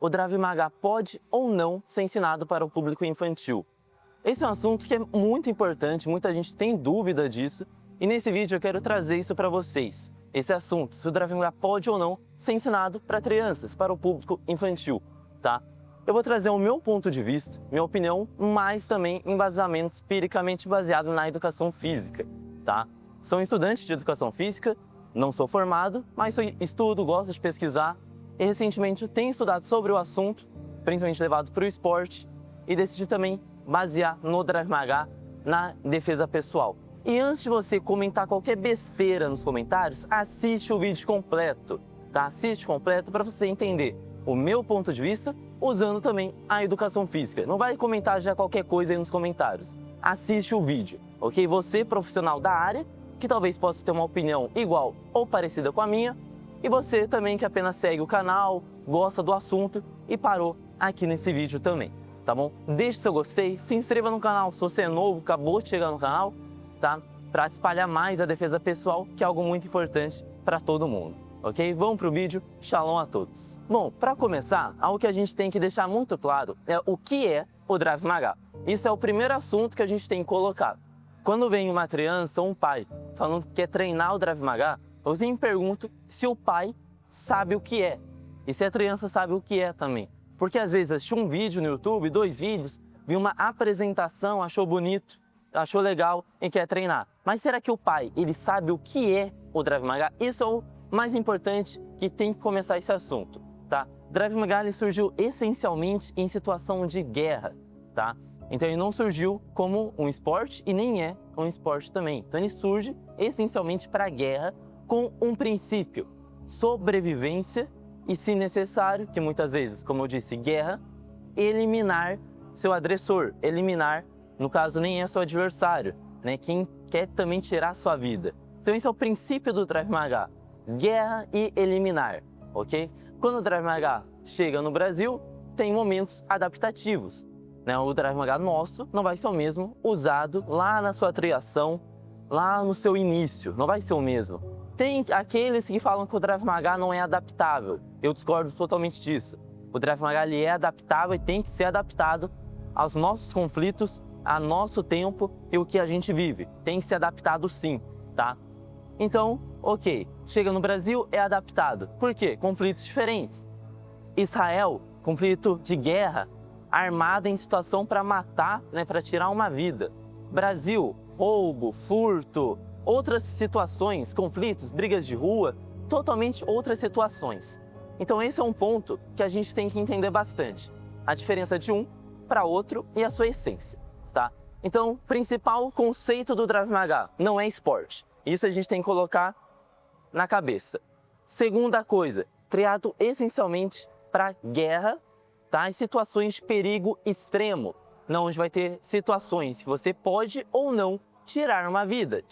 o Krav Maga pode ou não ser ensinado para o público infantil? Esse é um assunto que é muito importante, muita gente tem dúvida disso, e nesse vídeo eu quero trazer isso para vocês. Esse assunto, se o Krav Maga pode ou não ser ensinado para crianças, para o público infantil, tá? Eu vou trazer o meu ponto de vista, minha opinião, mas também embasamento empiricamente baseado na educação física, tá? Sou um estudante de educação física, não sou formado, mas estudo, gosto de pesquisar, e recentemente eu tenho estudado sobre o assunto, principalmente levado para o esporte, e decidi também basear no Krav Maga na defesa pessoal. E antes de você comentar qualquer besteira nos comentários, assiste o vídeo completo, tá? Assiste completo para você entender o meu ponto de vista, usando também a educação física. Não vai comentar já qualquer coisa aí nos comentários. Assiste o vídeo, ok? Você, profissional da área, que talvez possa ter uma opinião igual ou parecida com a minha, e você também que apenas segue o canal, gosta do assunto e parou aqui nesse vídeo também, tá bom? Deixe seu gostei, se inscreva no canal se você é novo, acabou de chegar no canal, tá? Para espalhar mais a defesa pessoal, que é algo muito importante para todo mundo, ok? Vamos pro vídeo, shalom a todos. Bom, para começar, algo que a gente tem que deixar muito claro é o que é o Krav Maga. Isso é o primeiro assunto que a gente tem que colocar. Quando vem uma criança ou um pai falando que quer treinar o Krav Maga, eu sempre me pergunto se o pai sabe o que é e se a criança sabe o que é também. Porque às vezes assistiu um vídeo no YouTube, 2 vídeos, viu uma apresentação, achou bonito, achou legal e quer treinar. Mas será que o pai, ele sabe o que é o Krav Maga? Isso é o mais importante que tem que começar esse assunto, tá? O Krav Maga ele surgiu essencialmente em situação de guerra, tá? Então ele não surgiu como um esporte e nem é um esporte também. Então ele surge essencialmente para a guerra com um princípio, sobrevivência e, se necessário, que muitas vezes, como eu disse, guerra, eliminar seu agressor, eliminar, no caso nem é seu adversário, né? Quem quer também tirar sua vida. Então esse é o princípio do Krav Maga, guerra e eliminar, ok? Quando o Krav Maga chega no Brasil, tem momentos adaptativos, né? O Krav Maga nosso não vai ser o mesmo usado lá na sua criação, lá no seu início, não vai ser o mesmo. Tem aqueles que falam que o Krav Maga não é adaptável. Eu discordo totalmente disso. O Krav Maga ele é adaptável e tem que ser adaptado aos nossos conflitos, a nosso tempo e o que a gente vive. Tem que ser adaptado sim, tá? Então, ok, chega no Brasil, é adaptado. Por quê? Conflitos diferentes. Israel, conflito de guerra, armada em situação para matar, né, para tirar uma vida. Brasil, roubo, furto, outras situações, conflitos, brigas de rua, totalmente outras situações. Então esse é um ponto que a gente tem que entender bastante. A diferença de um para outro e a sua essência, tá? Então, principal conceito do Krav Maga, não é esporte. Isso a gente tem que colocar na cabeça. Segunda coisa, criado essencialmente para guerra, tá? Em situações de perigo extremo, não onde vai ter situações que você pode ou não tirar uma vida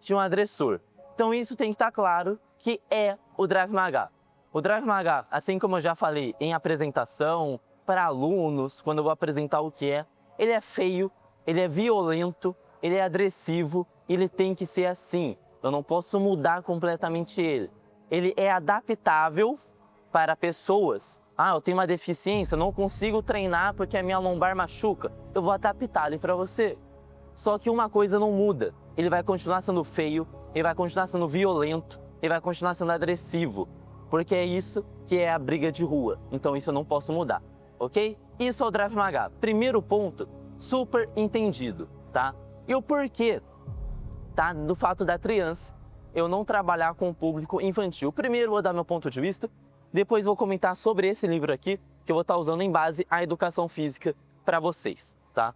de um agressor. Então isso tem que estar claro que é o Krav Maga. O Krav Maga, assim como eu já falei em apresentação, para alunos, quando eu vou apresentar o que é, ele é feio, ele é violento, ele é agressivo, ele tem que ser assim. Eu não posso mudar completamente ele. Ele é adaptável para pessoas. Ah, eu tenho uma deficiência, eu não consigo treinar porque a minha lombar machuca. Eu vou adaptar ele para você. Só que uma coisa não muda, ele vai continuar sendo feio, ele vai continuar sendo violento, ele vai continuar sendo agressivo, porque é isso que é a briga de rua, então isso eu não posso mudar, ok? Isso é o Krav Maga. Primeiro ponto, super entendido, tá? E o porquê, tá? Do fato da criança eu não trabalhar com o público infantil. Primeiro vou dar meu ponto de vista, depois vou comentar sobre esse livro aqui, que eu vou estar usando em base à educação física para vocês, tá?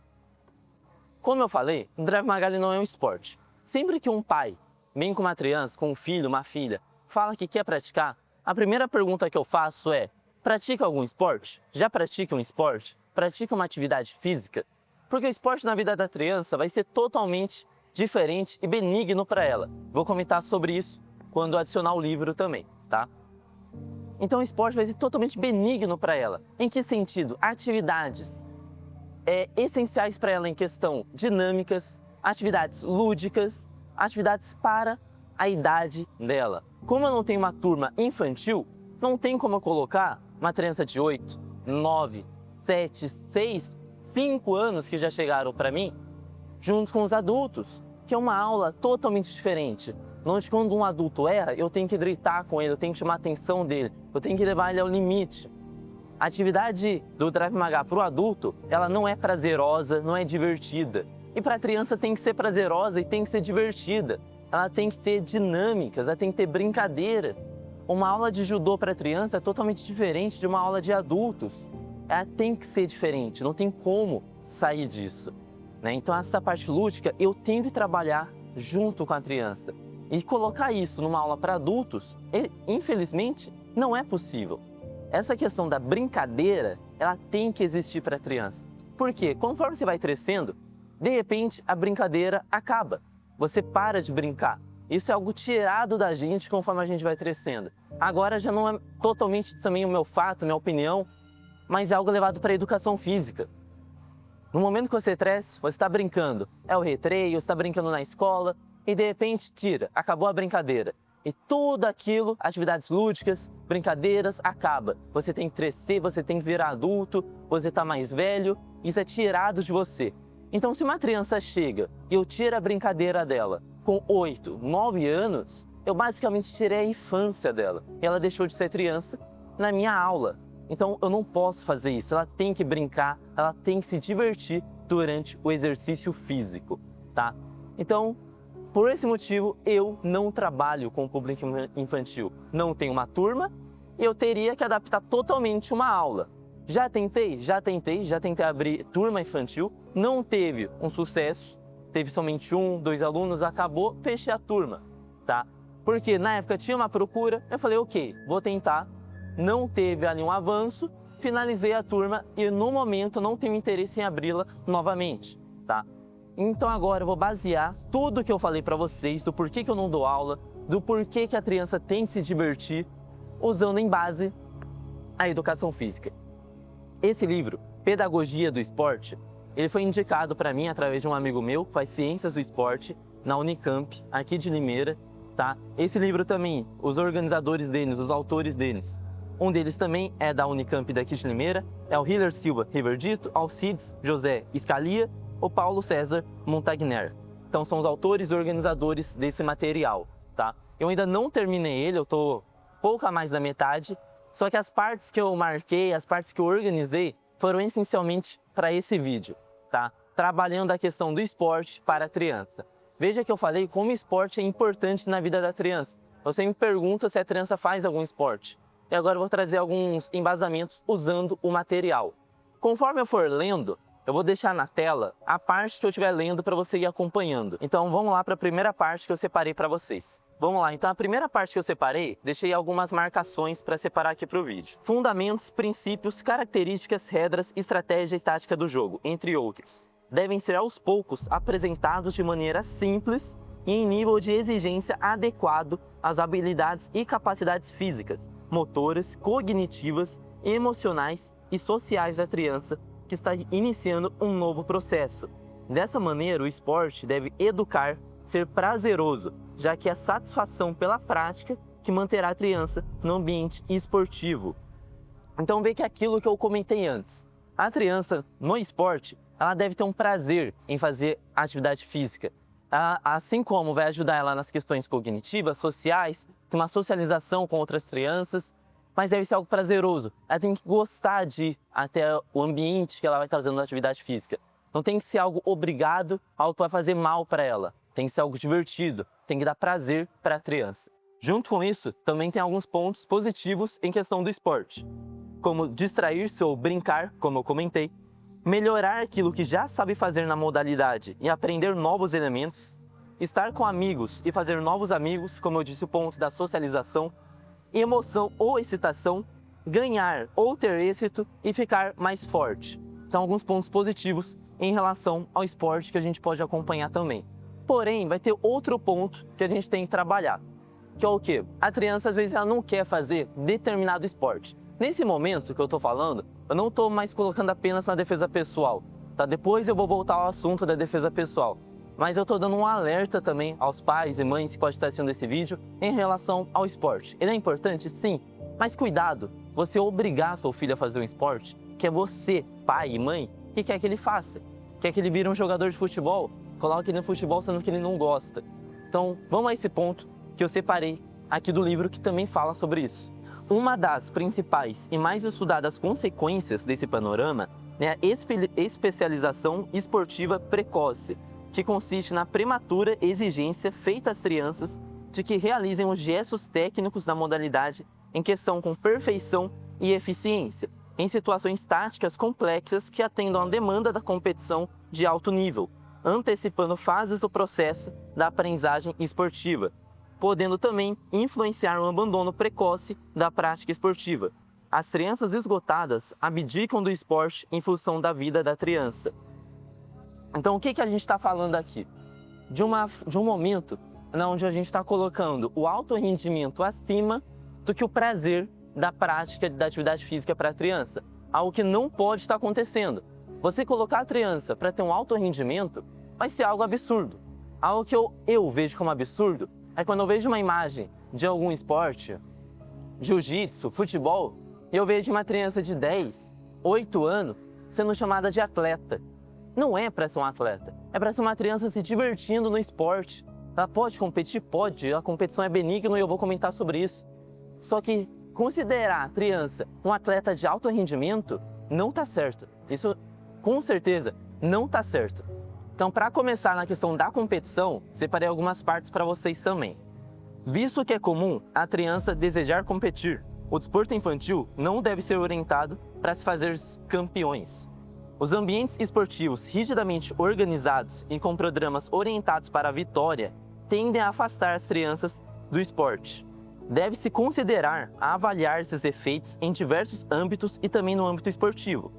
Como eu falei, o Krav Maga não é um esporte. Sempre que um pai vem com uma criança, com um filho, uma filha, fala que quer praticar, a primeira pergunta que eu faço é: pratica algum esporte? Já pratica um esporte? Pratica uma atividade física? Porque o esporte na vida da criança vai ser totalmente diferente e benigno para ela. Vou comentar sobre isso quando adicionar o livro também, tá? Então o esporte vai ser totalmente benigno para ela. Em que sentido? Atividades essenciais para ela em questão dinâmicas, atividades lúdicas, atividades para a idade dela. Como eu não tenho uma turma infantil, não tem como eu colocar uma criança de 8, 9, 7, 6, 5 anos que já chegaram para mim, junto com os adultos, que é uma aula totalmente diferente. Onde quando um adulto erra, eu tenho que gritar com ele, eu tenho que chamar a atenção dele, eu tenho que levar ele ao limite. A atividade do Krav Maga para o adulto, ela não é prazerosa, não é divertida. E para a criança tem que ser prazerosa e tem que ser divertida. Ela tem que ser dinâmica, ela tem que ter brincadeiras. Uma aula de judô para criança é totalmente diferente de uma aula de adultos. Ela tem que ser diferente, não tem como sair disso, né? Então essa parte lúdica eu tenho que trabalhar junto com a criança. E colocar isso numa aula para adultos, infelizmente, não é possível. Essa questão da brincadeira, ela tem que existir para a criança. Por quê? Conforme você vai crescendo, de repente a brincadeira acaba. Você para de brincar. Isso é algo tirado da gente conforme a gente vai crescendo. Agora já não é totalmente também o meu fato, minha opinião, mas é algo levado para a educação física. No momento que você cresce, você está brincando. É o recreio, você está brincando na escola e de repente tira, acabou a brincadeira. E tudo aquilo, atividades lúdicas, brincadeiras, acaba. Você tem que crescer, você tem que virar adulto, você está mais velho, isso é tirado de você. Então se uma criança chega e eu tiro a brincadeira dela com 8, 9 anos, eu basicamente tirei a infância dela. E ela deixou de ser criança na minha aula. Então eu não posso fazer isso, ela tem que brincar, ela tem que se divertir durante o exercício físico, tá? Então, por esse motivo, eu não trabalho com o público infantil. Não tenho uma turma e eu teria que adaptar totalmente uma aula. Já tentei abrir turma infantil, não teve um sucesso, teve somente 1, 2 alunos, acabou, fechei a turma, tá? Porque na época tinha uma procura, eu falei, ok, vou tentar, não teve ali um avanço, finalizei a turma e no momento não tenho interesse em abri-la novamente, tá? Então agora eu vou basear tudo que eu falei para vocês, do porquê que eu não dou aula, do porquê que a criança tem que se divertir, usando em base a educação física. Esse livro, Pedagogia do Esporte, ele foi indicado para mim através de um amigo meu que faz Ciências do Esporte na Unicamp, aqui de Limeira, tá? Esse livro também, os organizadores deles, os autores deles, um deles também é da Unicamp daqui de Limeira, é o Hiller Silva Riverdito, Alcides José Scalia, o Paulo César Montagner. Então são os autores e organizadores desse material, tá? Eu ainda não terminei ele, eu tô pouco a mais da metade, só que as partes que eu marquei, as partes que eu organizei, foram essencialmente para esse vídeo, tá? Trabalhando a questão do esporte para a criança. Veja que eu falei como o esporte é importante na vida da criança. Você me pergunta se a criança faz algum esporte. E agora eu vou trazer alguns embasamentos usando o material. Conforme eu for lendo, eu vou deixar na tela a parte que eu estiver lendo para você ir acompanhando. Então vamos lá para a primeira parte que eu separei para vocês. Vamos lá, então a primeira parte que eu separei, deixei algumas marcações para separar aqui para o vídeo. Fundamentos, princípios, características, regras, estratégia e tática do jogo, entre outros. Devem ser aos poucos apresentados de maneira simples e em nível de exigência adequado às habilidades e capacidades físicas, motoras, cognitivas, emocionais e sociais da criança que está iniciando um novo processo. Dessa maneira, o esporte deve educar, ser prazeroso, já que é a satisfação pela prática que manterá a criança no ambiente esportivo. Então vê que aquilo que eu comentei antes. A criança no esporte, ela deve ter um prazer em fazer atividade física. Assim como vai ajudar ela nas questões cognitivas, sociais, uma socialização com outras crianças, mas deve ser algo prazeroso. Ela tem que gostar de ir até o ambiente que ela vai estar fazendo na atividade física. Não tem que ser algo obrigado, algo que vai fazer mal para ela. Tem que ser algo divertido, tem que dar prazer para a criança. Junto com isso, também tem alguns pontos positivos em questão do esporte, como distrair-se ou brincar, como eu comentei, melhorar aquilo que já sabe fazer na modalidade e aprender novos elementos, estar com amigos e fazer novos amigos, como eu disse, o ponto da socialização, emoção ou excitação, ganhar ou ter êxito e ficar mais forte. Então, alguns pontos positivos em relação ao esporte que a gente pode acompanhar também. Porém, vai ter outro ponto que a gente tem que trabalhar, que é o quê? A criança, às vezes, ela não quer fazer determinado esporte. Nesse momento que eu estou falando, eu não estou mais colocando apenas na defesa pessoal, tá? Depois eu vou voltar ao assunto da defesa pessoal. Mas eu estou dando um alerta também aos pais e mães que podem estar assistindo esse vídeo em relação ao esporte. Ele é importante? Sim, mas cuidado, você obrigar seu filho a fazer um esporte que é você, pai e mãe, que quer que ele faça. Quer que ele vire um jogador de futebol, coloque ele no futebol sendo que ele não gosta. Então, vamos a esse ponto que eu separei aqui do livro que também fala sobre isso. Uma das principais e mais estudadas consequências desse panorama é a especialização esportiva precoce, que consiste na prematura exigência feita às crianças de que realizem os gestos técnicos da modalidade em questão com perfeição e eficiência, em situações táticas complexas que atendam à demanda da competição de alto nível, antecipando fases do processo da aprendizagem esportiva, podendo também influenciar o abandono precoce da prática esportiva. As crianças esgotadas abdicam do esporte em função da vida da criança. Então, o que a gente está falando aqui? De um momento onde a gente está colocando o alto rendimento acima do que o prazer da prática da atividade física para a criança. Algo que não pode estar acontecendo. Você colocar a criança para ter um alto rendimento vai ser algo absurdo. Algo que eu vejo como absurdo é quando eu vejo uma imagem de algum esporte, jiu-jitsu, futebol, e eu vejo uma criança de 10, 8 anos sendo chamada de atleta. Não é para ser um atleta, é para ser uma criança se divertindo no esporte. Ela pode competir? Pode, a competição é benigna e eu vou comentar sobre isso. Só que considerar a criança um atleta de alto rendimento não está certo. Isso, com certeza, não está certo. Então, para começar na questão da competição, separei algumas partes para vocês também. Visto que é comum a criança desejar competir, o desporto infantil não deve ser orientado para se fazer campeões. Os ambientes esportivos rigidamente organizados e com programas orientados para a vitória tendem a afastar as crianças do esporte. Deve-se considerar a avaliar esses efeitos em diversos âmbitos e também no âmbito esportivo.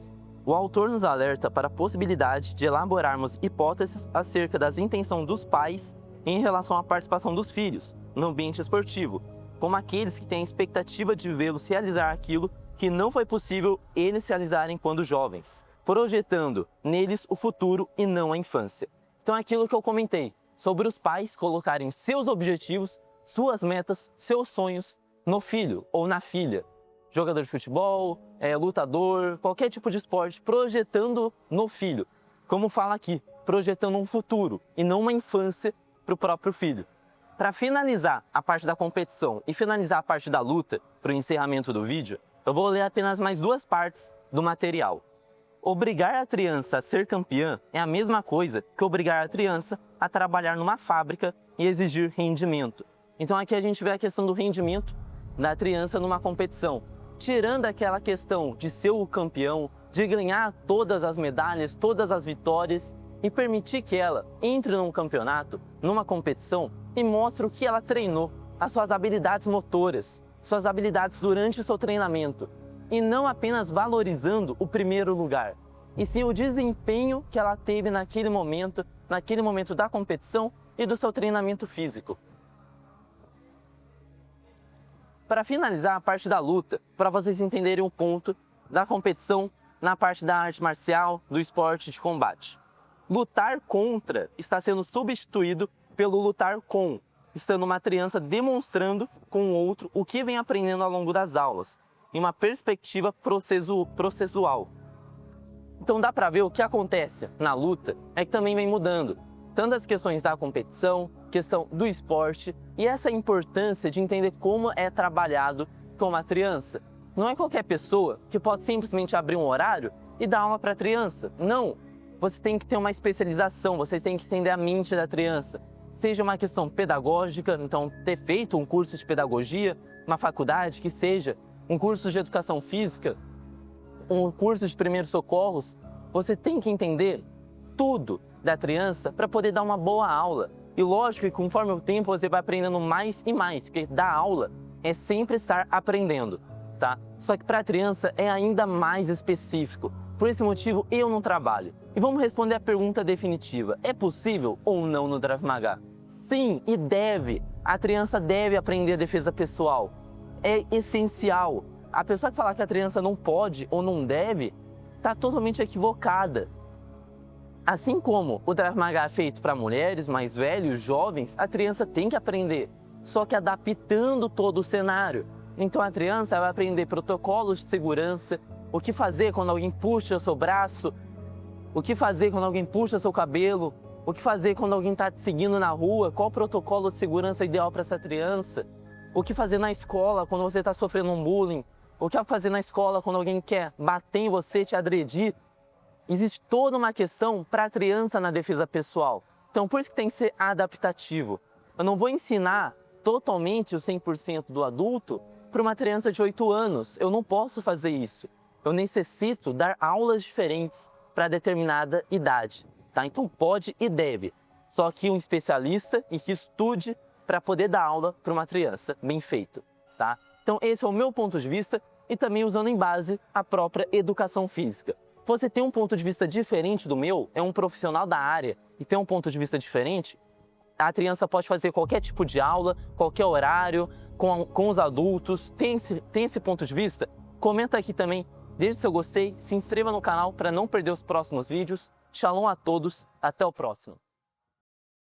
O autor nos alerta para a possibilidade de elaborarmos hipóteses acerca das intenções dos pais em relação à participação dos filhos no ambiente esportivo, como aqueles que têm a expectativa de vê-los realizar aquilo que não foi possível eles realizarem quando jovens, projetando neles o futuro e não a infância. Então, aquilo que eu comentei sobre os pais colocarem seus objetivos, suas metas, seus sonhos no filho ou na filha. Jogador de futebol, lutador, qualquer tipo de esporte, projetando no filho. Como fala aqui, projetando um futuro e não uma infância para o próprio filho. Para finalizar a parte da competição e finalizar a parte da luta, para o encerramento do vídeo, eu vou ler apenas mais duas partes do material. Obrigar a criança a ser campeã é a mesma coisa que obrigar a criança a trabalhar numa fábrica e exigir rendimento. Então aqui a gente vê a questão do rendimento da criança numa competição, tirando aquela questão de ser o campeão, de ganhar todas as medalhas, todas as vitórias e permitir que ela entre num campeonato, numa competição e mostre o que ela treinou, as suas habilidades motoras, suas habilidades durante o seu treinamento. E não apenas valorizando o primeiro lugar, e sim o desempenho que ela teve naquele momento da competição e do seu treinamento físico. Para finalizar a parte da luta, para vocês entenderem o ponto da competição na parte da arte marcial, do esporte de combate. Lutar contra está sendo substituído pelo lutar com, estando uma criança demonstrando com o outro o que vem aprendendo ao longo das aulas, em uma perspectiva processual. Então dá para ver o que acontece na luta é que também vem mudando, tanto as questões da competição, questão do esporte e essa importância de entender como é trabalhado com uma criança. Não é qualquer pessoa que pode simplesmente abrir um horário e dar aula para a criança. Não! Você tem que ter uma especialização, você tem que entender a mente da criança. Seja uma questão pedagógica, então ter feito um curso de pedagogia, uma faculdade, que seja um curso de educação física, um curso de primeiros socorros, você tem que entender tudo da criança para poder dar uma boa aula. E lógico que conforme o tempo você vai aprendendo mais e mais, porque dar aula é sempre estar aprendendo, tá? Só que para a criança é ainda mais específico. Por esse motivo eu não trabalho. E vamos responder a pergunta definitiva. É possível ou não no Krav Maga? Sim, e deve. A criança deve aprender a defesa pessoal. É essencial. A pessoa que falar que a criança não pode ou não deve, está totalmente equivocada. Assim como o Krav Maga é feito para mulheres, mais velhos, jovens, a criança tem que aprender, só que adaptando todo o cenário. Então a criança vai aprender protocolos de segurança, o que fazer quando alguém puxa seu braço, o que fazer quando alguém puxa seu cabelo, o que fazer quando alguém está te seguindo na rua, qual o protocolo de segurança ideal para essa criança, o que fazer na escola quando você está sofrendo um bullying, o que fazer na escola quando alguém quer bater em você, te agredir. Existe toda uma questão para a criança na defesa pessoal. Então por isso que tem que ser adaptativo. Eu não vou ensinar totalmente o 100% do adulto para uma criança de 8 anos. Eu não posso fazer isso. Eu necessito dar aulas diferentes para determinada idade, tá? Então pode e deve. Só que um especialista e que estude para poder dar aula para uma criança bem feito, tá? Então esse é o meu ponto de vista e também usando em base a própria educação física. Você tem um ponto de vista diferente do meu, é um profissional da área e tem um ponto de vista diferente, a criança pode fazer qualquer tipo de aula, qualquer horário, com os adultos, tem esse ponto de vista? Comenta aqui também, deixe seu gostei, se inscreva no canal para não perder os próximos vídeos. Shalom a todos, até o próximo.